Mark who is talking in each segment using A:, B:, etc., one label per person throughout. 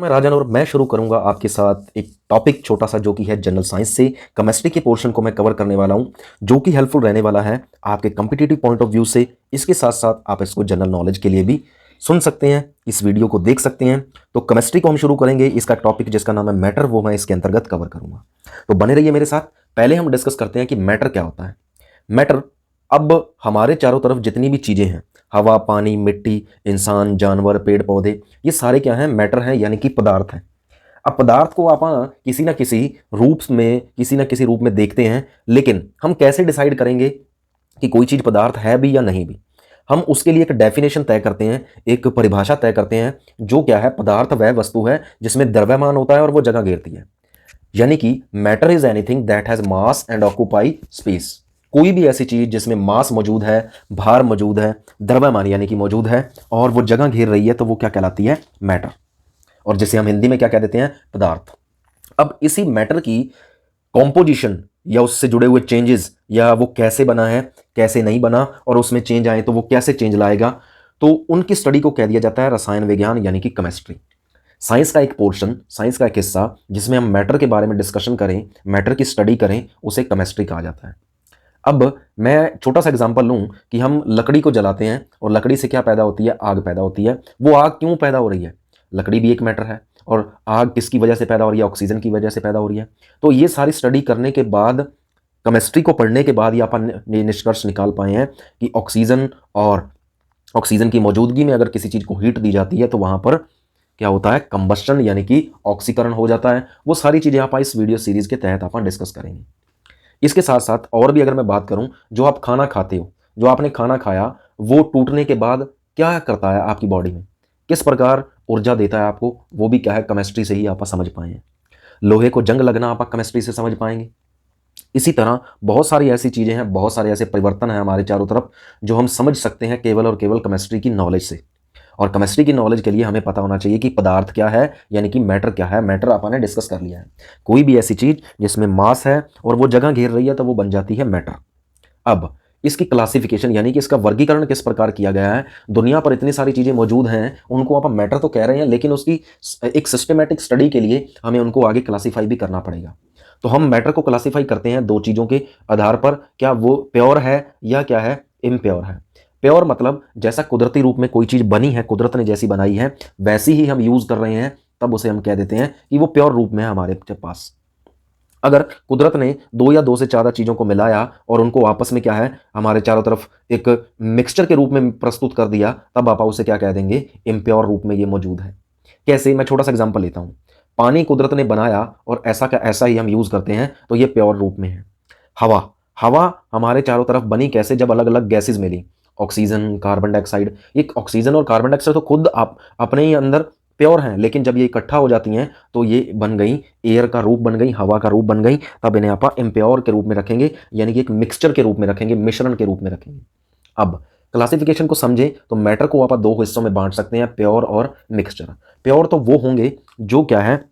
A: मैं राजन और मैं शुरू करूंगा आपके साथ एक टॉपिक छोटा सा जो कि है जनरल साइंस से केमिस्ट्री के पोर्शन को मैं कवर करने वाला हूं जो कि हेल्पफुल रहने वाला है आपके कॉम्पिटिटिव पॉइंट ऑफ व्यू से। इसके साथ साथ आप इसको जनरल नॉलेज के लिए भी सुन सकते हैं, इस वीडियो को देख सकते हैं। तो केमिस्ट्री को हम शुरू करेंगे। इसका टॉपिक जिसका नाम है मैटर वो मैं इसके अंतर्गत कवर करूंगा, तो बने रहिए मेरे साथ। पहले हम डिस्कस करते हैं कि मैटर क्या होता है। मैटर, अब हमारे चारों तरफ जितनी भी चीज़ें हैं, हवा, पानी, मिट्टी, इंसान, जानवर, पेड़ पौधे, ये सारे क्या हैं? मैटर हैं, यानी कि पदार्थ हैं। अब पदार्थ को आप किसी ना किसी रूप में देखते हैं, लेकिन हम कैसे डिसाइड करेंगे कि कोई चीज़ पदार्थ है भी या नहीं भी? हम उसके लिए एक डेफिनेशन तय करते हैं, एक परिभाषा तय करते हैं। जो क्या है? पदार्थ वह वस्तु है जिसमें द्रव्यमान होता है और वो जगह घेरती है। यानी कि matter is anything that has mass and occupy space. कोई भी ऐसी चीज जिसमें मास मौजूद है, भार मौजूद है, द्रव्यमान यानी कि मौजूद है और वो जगह घेर रही है, तो वो क्या कहलाती है? मैटर। और जिसे हम हिंदी में क्या कह देते हैं? पदार्थ। अब इसी मैटर की कॉम्पोजिशन या उससे जुड़े हुए चेंजेस, या वो कैसे बना है, कैसे नहीं बना, और उसमें चेंज आए तो वो कैसे चेंज लाएगा, तो उनकी स्टडी को कह दिया जाता है रसायन विज्ञान, यानी कि केमिस्ट्री। साइंस का एक पोर्शन, साइंस का एक हिस्सा जिसमें हम मैटर के बारे में डिस्कशन करें, मैटर की स्टडी करें, उसे केमिस्ट्री कहा जाता है। अब मैं छोटा सा एग्जांपल लूं कि हम लकड़ी को जलाते हैं और लकड़ी से क्या पैदा होती है? आग पैदा होती है। वो आग क्यों पैदा हो रही है? लकड़ी भी एक मैटर है। और आग किसकी वजह से पैदा हो रही है? ऑक्सीजन की वजह से पैदा हो रही है। तो ये सारी स्टडी करने के बाद, केमिस्ट्री को पढ़ने के बाद, ये अपन ये निष्कर्ष निकाल पाए हैं कि ऑक्सीजन और ऑक्सीजन की मौजूदगी में अगर किसी चीज़ को हीट दी जाती है तो वहां पर क्या होता है? कंबस्टन, यानी कि ऑक्सीकरण हो जाता है। वो सारी चीज़ें आप इस वीडियो सीरीज के तहत आप डिस्कस करेंगे। इसके साथ साथ और भी अगर मैं बात करूं, जो आप खाना खाते हो, जो आपने खाना खाया, वो टूटने के बाद क्या करता है आपकी बॉडी में, किस प्रकार ऊर्जा देता है आपको, वो भी क्या है? केमिस्ट्री से ही आप समझ पाए हैं। लोहे को जंग लगना आप केमिस्ट्री से समझ पाएंगे। इसी तरह बहुत सारी ऐसी चीज़ें हैं, बहुत सारे ऐसे परिवर्तन हैं हमारे चारों तरफ जो हम समझ सकते हैं केवल और केवल केमिस्ट्री की नॉलेज से। और केमिस्ट्री की नॉलेज के लिए हमें पता होना चाहिए कि पदार्थ क्या है, यानी कि मैटर क्या है। मैटर आपने डिस्कस कर लिया है। कोई भी ऐसी चीज जिसमें मास है और वो जगह घेर रही है, तो वो बन जाती है मैटर। अब इसकी क्लासिफिकेशन, यानी कि इसका वर्गीकरण किस प्रकार किया गया है? दुनिया पर इतनी सारी चीजें मौजूद हैं, उनको आप मैटर तो कह रहे हैं, लेकिन उसकी एक सिस्टमेटिक स्टडी के लिए हमें उनको आगे क्लासीफाई भी करना पड़ेगा। तो हम मैटर को क्लासीफाई करते हैं दो चीजों के आधार पर, क्या वो प्योर है या क्या है? इम्प्योर है। प्योर मतलब जैसा कुदरती रूप में कोई चीज बनी है, कुदरत ने जैसी बनाई है वैसी ही हम यूज कर रहे हैं, तब उसे हम कह देते हैं कि वो प्योर रूप में है हमारे पास। अगर कुदरत ने दो या दो से ज्यादा चीजों को मिलाया और उनको आपस में क्या है, हमारे चारों तरफ एक मिक्सचर के रूप में प्रस्तुत कर दिया, तब आप उसे क्या कह देंगे? इम्प्योर रूप में ये मौजूद है। कैसे? मैं छोटा सा एग्जांपल लेता हूं। पानी कुदरत ने बनाया और ऐसा का ऐसा ही हम यूज करते हैं, तो ये प्योर रूप में है। हवा, हवा हमारे चारों तरफ बनी कैसे? जब अलग अलग गैसेज मिली, ऑक्सीजन, कार्बन डाइऑक्साइड। ये ऑक्सीजन और कार्बन डाइऑक्साइड तो खुद आप अपने ही अंदर प्योर हैं, लेकिन जब ये इकट्ठा हो जाती हैं तो ये बन गई, एयर का रूप बन गई, हवा का रूप बन गई, तब इन्हें आप इम्प्योर के रूप में रखेंगे, यानी कि एक मिक्सचर के रूप में रखेंगे, मिश्रण के रूप में रखेंगे। अब क्लासिफिकेशन को समझें तो मैटर को आप दो हिस्सों में बांट सकते हैं, प्योर और मिक्सचर। प्योर तो वो होंगे जो क्या है,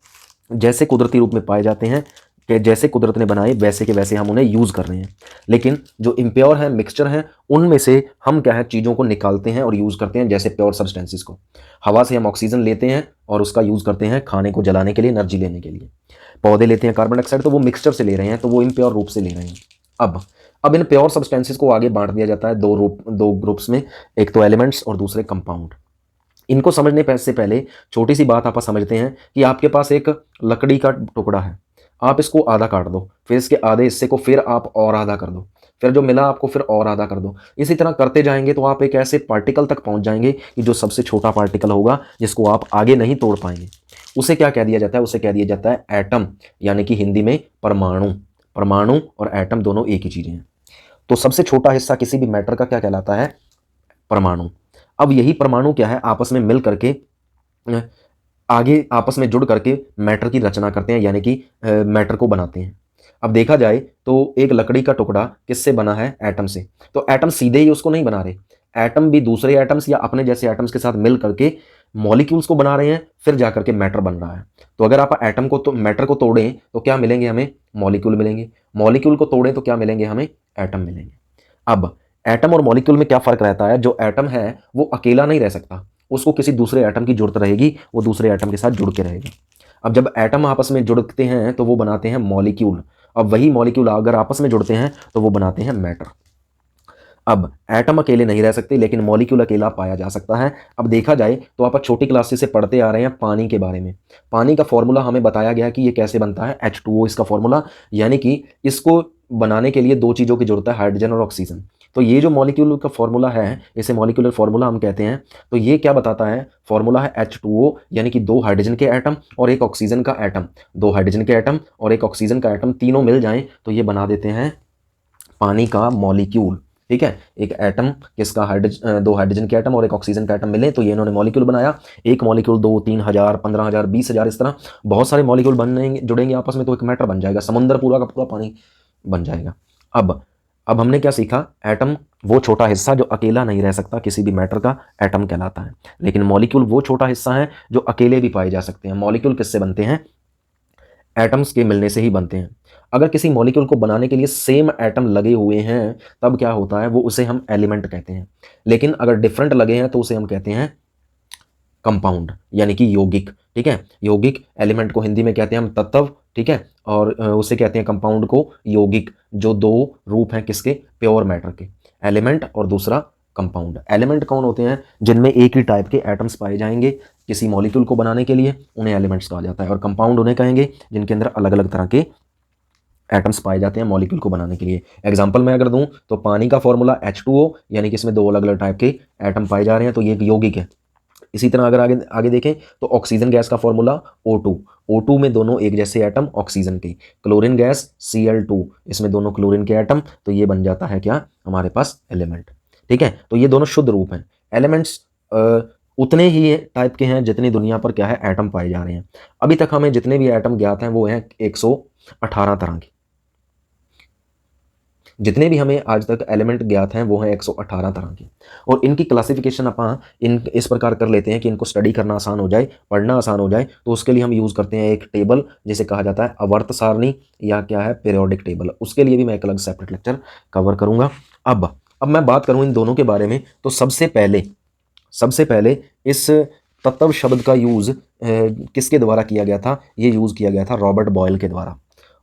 A: जैसे कुदरती रूप में पाए जाते हैं, कि जैसे कुदरत ने बनाए वैसे के वैसे हम उन्हें यूज कर रहे हैं। लेकिन जो इम्प्योर है, मिक्सचर है, उनमें से हम क्या है, चीज़ों को निकालते हैं और यूज करते हैं, जैसे प्योर सब्सटेंसेस को। हवा से हम ऑक्सीजन लेते हैं और उसका यूज करते हैं खाने को जलाने के लिए, एनर्जी लेने के लिए। पौधे लेते हैं कार्बन डाइऑक्साइड, तो वो मिक्सचर से ले रहे हैं, तो वो इम्प्योर रूप से ले रहे हैं। अब इन प्योर सब्सटेंसेस को आगे बांट दिया जाता है दो ग्रुप्स में, एक तो एलिमेंट्स और दूसरे कंपाउंड। इनको समझने से पहले छोटी सी बात आप समझते हैं कि आपके पास एक लकड़ी का टुकड़ा है, आप इसको आधा काट दो, फिर इसके आधे हिस्से को फिर आप और आधा कर दो, फिर जो मिला आपको फिर और आधा कर दो। इसी तरह करते जाएंगे तो आप एक ऐसे पार्टिकल तक पहुंच जाएंगे कि जो सबसे छोटा पार्टिकल होगा, जिसको आप आगे नहीं तोड़ पाएंगे। उसे क्या कह दिया जाता है? उसे कह दिया जाता है एटम, यानी कि हिंदी में परमाणु। परमाणु और एटम दोनों एक ही चीजें हैं। तो सबसे छोटा हिस्सा किसी भी मैटर का क्या कहलाता है? परमाणु। अब यही परमाणु क्या है, आपस में मिल करके आगे आपस में जुड़ करके मैटर की रचना करते हैं, यानी कि मैटर को बनाते हैं। अब देखा जाए तो एक लकड़ी का टुकड़ा किससे बना है? एटम से। तो एटम सीधे ही उसको नहीं बना रहे, एटम भी दूसरे एटम्स या अपने जैसे एटम्स के साथ मिल करके मॉलिक्यूल्स को बना रहे हैं, फिर जाकर के मैटर बन रहा है। तो अगर आप एटम को तो मैटर को तोड़ें तो क्या मिलेंगे हमें? मॉलिक्यूल मिलेंगे। मॉलिक्यूल को तोड़ें तो क्या मिलेंगे हमें? एटम मिलेंगे। अब एटम और मॉलिक्यूल में क्या फर्क रहता है? जो एटम है वो अकेला नहीं रह सकता, उसको किसी दूसरे एटम की जरूरत रहेगी, वो दूसरे एटम के साथ जुड़ के रहेगा। अब जब एटम आपस में जुड़ते हैं तो वो बनाते हैं मॉलिक्यूल। अब वही मॉलिक्यूल अगर आपस में जुड़ते हैं तो वो बनाते हैं मैटर। अब एटम अकेले नहीं रह सकते, लेकिन मॉलिक्यूल अकेला पाया जा सकता है। अब देखा जाए तो आप छोटी क्लासेस से पढ़ते आ रहे हैं पानी के बारे में। पानी का फॉर्मूला हमें बताया गया कि ये कैसे बनता है, H2O इसका फॉर्मूला, यानी कि इसको बनाने के लिए दो चीज़ों की जरूरत है, हाइड्रोजन और ऑक्सीजन। तो ये जो मॉलिक्यूल का फॉर्मूला है, इसे मॉलिक्यूलर फॉर्मूला हम कहते हैं। तो ये क्या बताता है, फॉर्मूला है H2O, यानी कि दो हाइड्रोजन के एटम और एक ऑक्सीजन का एटम। दो हाइड्रोजन के एटम और एक ऑक्सीजन का एटम तीनों मिल जाएं तो ये बना देते हैं पानी का मॉलिक्यूल। ठीक है, एक एटम किसका, दो हाइड्रोजन के एटम और एक ऑक्सीजन का एटम मिले तो ये इन्होंने मॉलिक्यूल बनाया। एक मॉलिक्यूल 2, 3,000, 15,000, 20,000, इस तरह बहुत सारे मॉलिक्यूल बनेंगे, जुड़ेंगे आपस में तो एक मैटर बन जाएगा, समुद्र पूरा का पूरा पानी बन जाएगा। अब हमने क्या सीखा, एटम वो छोटा हिस्सा जो अकेला नहीं रह सकता, किसी भी मैटर का एटम कहलाता है। लेकिन मॉलिक्यूल वो छोटा हिस्सा है जो अकेले भी पाए जा सकते हैं। मॉलिक्यूल किससे बनते हैं, एटम्स के मिलने से ही बनते हैं। अगर किसी मॉलिक्यूल को बनाने के लिए सेम एटम लगे हुए हैं तब क्या होता है, वो उसे हम एलिमेंट कहते हैं। लेकिन अगर डिफरेंट लगे हैं तो उसे हम कहते हैं कंपाउंड, यानी कि यौगिक। ठीक है, यौगिक एलिमेंट को हिंदी में कहते हैं हम तत्व। ठीक है, और उसे कहते हैं कंपाउंड को यौगिक, जो दो रूप हैं किसके, प्योर मैटर के, एलिमेंट और दूसरा कंपाउंड। एलिमेंट कौन होते हैं, जिनमें एक ही टाइप के एटम्स पाए जाएंगे किसी मॉलिक्यूल को बनाने के लिए, उन्हें एलिमेंट्स कहा जाता है। और कंपाउंड उन्हें कहेंगे जिनके अंदर अलग अलग तरह के एटम्स पाए जाते हैं मॉलिक्यूल को बनाने के लिए। एग्जांपल मैं अगर दूं तो पानी का फॉर्मूला H2O, यानी कि इसमें दो अलग अलग टाइप के एटम पाए जा रहे हैं तो ये एक यौगिक है। इसी तरह अगर आगे आगे देखें तो ऑक्सीजन गैस का फॉर्मूला O2। O2 में दोनों एक जैसे एटम ऑक्सीजन के। क्लोरीन गैस Cl2, इसमें दोनों क्लोरीन के एटम, तो ये बन जाता है क्या, हमारे पास एलिमेंट। ठीक है, तो ये दोनों शुद्ध रूप हैं। एलिमेंट्स उतने ही टाइप के हैं जितनी दुनिया पर क्या है, एटम पाए जा रहे हैं। अभी तक हमें जितने भी एटम ज्ञात हैं वो हैं 118 तरह के। जितने भी हमें आज तक एलिमेंट ज्ञात हैं वो हैं 118 तरह के। और इनकी क्लासिफिकेशन अपन इस प्रकार कर लेते हैं कि इनको स्टडी करना आसान हो जाए, पढ़ना आसान हो जाए। तो उसके लिए हम यूज़ करते हैं एक टेबल जिसे कहा जाता है आवर्त सारणी, या क्या है, पीरियोडिक टेबल। उसके लिए भी मैं एक अलग सेपरेट लेक्चर कवर करूँगा। अब मैं बात करूँ इन दोनों के बारे में तो सबसे पहले इस तत्व शब्द का यूज़ किसके द्वारा किया गया था, ये यूज़ किया गया था रॉबर्ट बॉयल के द्वारा।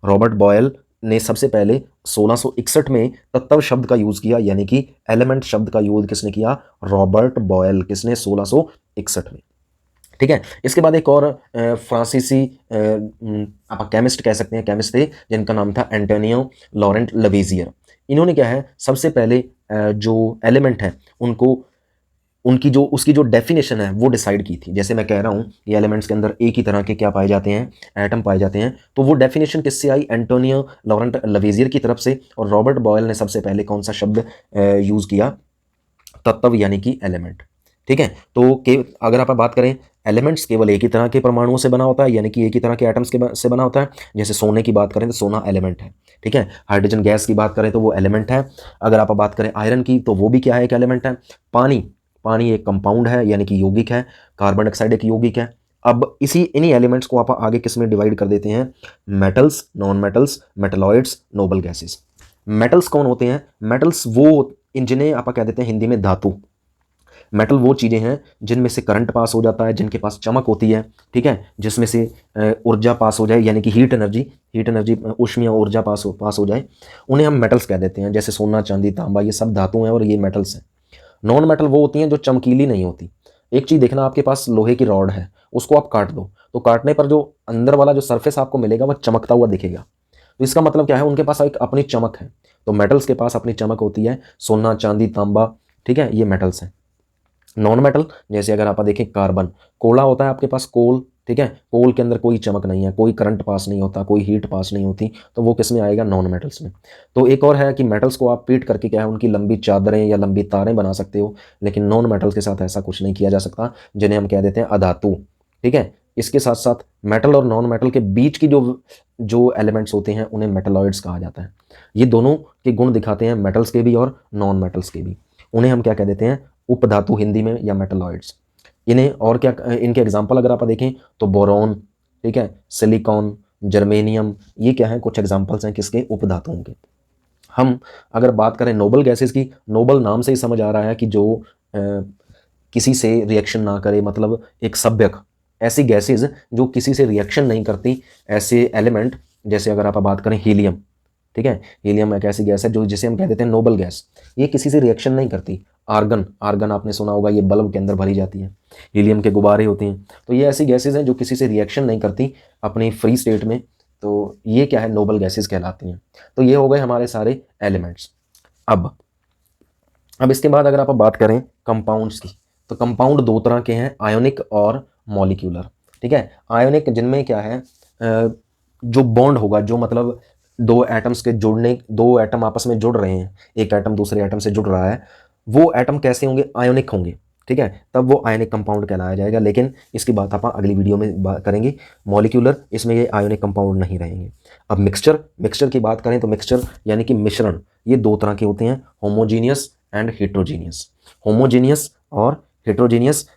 A: रॉबर्ट बॉयल ने सबसे पहले 1661 में तत्व शब्द का यूज़ किया, यानी कि एलिमेंट शब्द का यूज़ किसने किया, रॉबर्ट बॉयल। किसने, 1661 में। ठीक है, इसके बाद एक और फ्रांसीसी आप केमिस्ट कह सकते हैं, केमिस्ट थे जिनका नाम था एंटोनियो लॉरेंट लवेजियर। इन्होंने क्या है, सबसे पहले जो एलिमेंट है उसकी जो डेफिनेशन है वो डिसाइड की थी। जैसे मैं कह रहा हूँ ये एलिमेंट्स के अंदर एक ही तरह के क्या पाए जाते हैं, एटम पाए जाते हैं, तो वो डेफिनेशन किससे आई, एंटोनियो लॉरेंट लवेजियर की तरफ से। और रॉबर्ट बॉयल ने सबसे पहले कौन सा शब्द यूज़ किया, तत्व, यानी कि एलिमेंट। ठीक है, तो अगर आप बात करें, एलिमेंट्स केवल एक ही तरह के परमाणुओं से बना होता है, यानी कि एक ही तरह के एटम्स से बना होता है। जैसे सोने की बात करें तो सोना एलिमेंट है। ठीक है, हाइड्रोजन गैस की बात करें तो वो एलिमेंट है। अगर आप बात करें आयरन की तो वो भी क्या है, एक एलिमेंट है। पानी एक कंपाउंड है, यानी कि यौगिक है। कार्बन डाइऑक्साइड एक यौगिक है। अब इन्हीं एलिमेंट्स को आप आगे किस में डिवाइड कर देते हैं, metals, non metals, metalloids, noble gases. Metals कौन होते हैं, मेटल्स वो जिन्हें आप कह देते हैं हिंदी में धातु। मेटल वो चीज़ें हैं जिनमें से करंट पास हो जाता है, जिनके पास चमक होती है। ठीक है, जिसमें से ऊर्जा पास हो जाए, यानी कि हीट एनर्जी ऊष्मीय ऊर्जा पास हो जाए, उन्हें हम मेटल्स कह देते हैं। जैसे सोना, चांदी, तांबा, ये सब धातु हैं और ये मेटल्स हैं। नॉन मेटल वो होती हैं जो चमकीली नहीं होती। एक चीज़ देखना, आपके पास लोहे की रॉड है, उसको आप काट दो तो काटने पर जो अंदर वाला जो सरफेस आपको मिलेगा वह चमकता हुआ दिखेगा। तो इसका मतलब क्या है, उनके पास एक अपनी चमक है। तो मेटल्स के पास अपनी चमक होती है, सोना, चांदी, तांबा। ठीक है, ये मेटल्स हैं। नॉन मेटल, जैसे अगर आप देखें कार्बन, कोयला होता है आपके पास, कोल। ठीक है, कोल के अंदर कोई चमक नहीं है, कोई करंट पास नहीं होता, कोई हीट पास नहीं होती, तो वो किस में आएगा, नॉन मेटल्स में। तो एक और है कि मेटल्स को आप पीट करके क्या है, उनकी लंबी चादरें या लंबी तारें बना सकते हो, लेकिन नॉन मेटल्स के साथ ऐसा कुछ नहीं किया जा सकता, जिन्हें हम कह देते हैं अधातु। ठीक है, इसके साथ साथ मेटल और नॉन मेटल के बीच की जो एलिमेंट्स होते हैं उन्हें मेटलॉइड्स कहा जाता है। ये दोनों के गुण दिखाते हैं, मेटल्स के भी और नॉन मेटल्स के भी। उन्हें हम क्या कह देते हैं, उपधातु हिंदी में, या मेटलॉइड्स। इन्हें और क्या, इनके एग्जाम्पल अगर आप देखें तो बोरॉन, ठीक है, सिलिकॉन, जर्मेनियम, ये क्या है, कुछ एग्जाम्पल्स हैं किसके, उपधातुओं के। हम अगर बात करें नोबल गैसेस की, नोबल नाम से ही समझ आ रहा है कि किसी से रिएक्शन ना करे, मतलब एक सभ्यक, ऐसी गैसेज जो किसी से रिएक्शन नहीं करती, ऐसे एलिमेंट, जैसे अगर आप बात करें हीलियम, ठीक है, हीलियम एक ऐसी गैस है जो जिसे हम कह देते हैं नोबल गैस, ये किसी से रिएक्शन नहीं करती। आर्गन, आर्गन आपने सुना होगा, ये बल्ब के अंदर भरी जाती है, हीलियम के गुब्बारे होते हैं। तो ये ऐसी गैसेज हैं जो किसी से रिएक्शन नहीं करती अपनी फ्री स्टेट में, तो ये क्या है, नोबल गैसेज कहलाती हैं। तो ये हो गए हमारे सारे एलिमेंट्स। अब इसके बाद अगर आप बात करें कंपाउंड्स की, तो कंपाउंड दो तरह के हैं, आयोनिक और मॉलिक्यूलर, ठीक है। आयोनिक जिनमें क्या है, जो बॉन्ड होगा, जो मतलब दो एटम्स के जुड़ने, दो एटम आपस में जुड़ रहे हैं, एक एटम दूसरे एटम से जुड़ रहा है, वो एटम कैसे होंगे, आयोनिक होंगे, ठीक है, तब वो आयोनिक कंपाउंड कहलाया जाएगा। लेकिन इसकी बात आप अगली वीडियो में करेंगे। मॉलिक्यूलर, इसमें ये आयोनिक कंपाउंड नहीं रहेंगे। अब मिक्सचर, मिक्सचर की बात करें तो मिक्सचर यानी कि मिश्रण, ये दो तरह के होते हैं, होमोजीनियस एंड हेट्रोजीनियस। होमोजीनियस और हेट्रोजीनियस,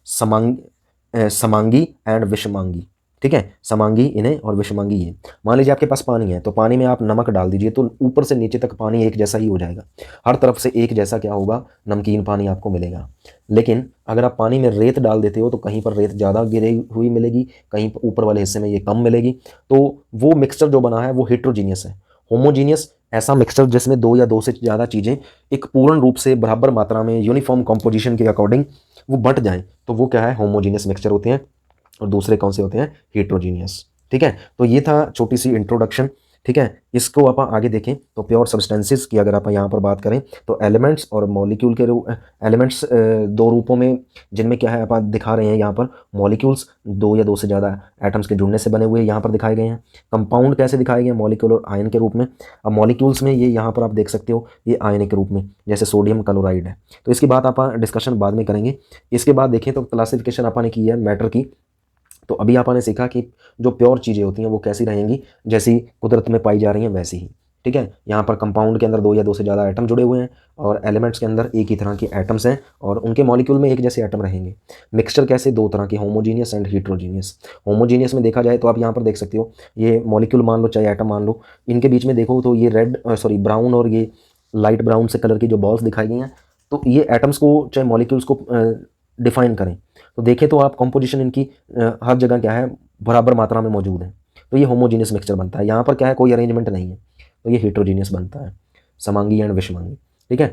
A: समांगी एंड विषमांगी, ठीक है, समांगी इन्हें और विषमांगी ये। मान लीजिए आपके पास पानी है, तो पानी में आप नमक डाल दीजिए तो ऊपर से नीचे तक पानी एक जैसा ही हो जाएगा, हर तरफ से एक जैसा क्या होगा, नमकीन पानी आपको मिलेगा। लेकिन अगर आप पानी में रेत डाल देते हो तो कहीं पर रेत ज़्यादा गिरी हुई मिलेगी, कहीं ऊपर वाले हिस्से में ये कम मिलेगी, तो वो मिक्सचर जो बना है वो हेट्रोजीनियस है। होमोजीनियस ऐसा मिक्सचर जिसमें दो या दो से ज़्यादा चीज़ें एक पूर्ण रूप से बराबर मात्रा में यूनिफॉर्म कॉम्पोजिशन के अकॉर्डिंग वो बंट जाएं, तो वो क्या है, होमोजीनियस मिक्सचर होते हैं। और दूसरे कौन से होते हैं, हेट्रोजीनियस, ठीक है। तो ये था छोटी सी इंट्रोडक्शन, ठीक है। इसको आप आगे देखें तो प्योर सब्सटेंसेस की अगर आप यहाँ पर बात करें तो एलिमेंट्स और मॉलिक्यूल के एलिमेंट्स दो रूपों में, जिनमें क्या है आप दिखा रहे हैं यहाँ पर, मॉलिक्यूल्स दो या दो से ज़्यादा एटम्स के जुड़ने से बने हुए यहाँ पर दिखाए गए हैं। कंपाउंड कैसे दिखाए गए हैं, मॉलिक्यूल और आयन के रूप में। अब मॉलिक्यूल्स में ये यहाँ पर आप देख सकते हो, ये आयन के रूप में, जैसे सोडियम क्लोराइड है। तो इसकी बात आप डिस्कशन बाद में करेंगे। इसके बाद देखें तो क्लासिफिकेशन आपने की है मैटर की। तो अभी आपने सीखा कि जो प्योर चीज़ें होती हैं वो कैसी रहेंगी, जैसी कुदरत में पाई जा रही हैं वैसी ही, ठीक है। यहाँ पर कंपाउंड के अंदर दो या दो से ज़्यादा एटम जुड़े हुए हैं और एलिमेंट्स के अंदर एक ही तरह के एटम्स हैं और उनके मॉलिक्यूल में एक जैसे एटम रहेंगे। मिक्सचर कैसे, दो तरह के, होमोजीनियस एंड हेट्रोजीनियस। होमोजीनियस में देखा जाए तो आप यहाँ पर देख सकते हो, ये मॉलिक्यूल मान लो चाहे एटम मान लो, इनके बीच में देखो तो ये ब्राउन और ये लाइट ब्राउन से कलर की जो बॉल्स दिखाई गई हैं, तो ये एटम्स को चाहे मॉलिक्यूल्स को डिफाइन करें। तो देखें तो आप कंपोजिशन इनकी हर जगह क्या है, बराबर मात्रा में मौजूद है, तो ये होमोजीनियस मिक्सचर बनता है। यहाँ पर क्या है, कोई अरेंजमेंट नहीं है, तो ये हेट्रोजीनियस बनता है, समांगी एंड विषमांगी, ठीक है।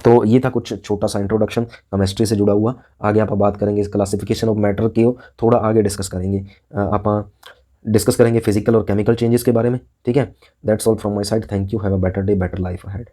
A: तो ये था कुछ छोटा सा इंट्रोडक्शन केमिस्ट्री से जुड़ा हुआ। आगे आप बात करेंगे इस क्लासिफिकेशन ऑफ मैटर की, थोड़ा आगे डिस्कस करेंगे, आप डिस्कस करेंगे फिजिकल और केमिकल चेंजेस के बारे में, ठीक है। That's all from my side, thank you, have a better day, better life ahead.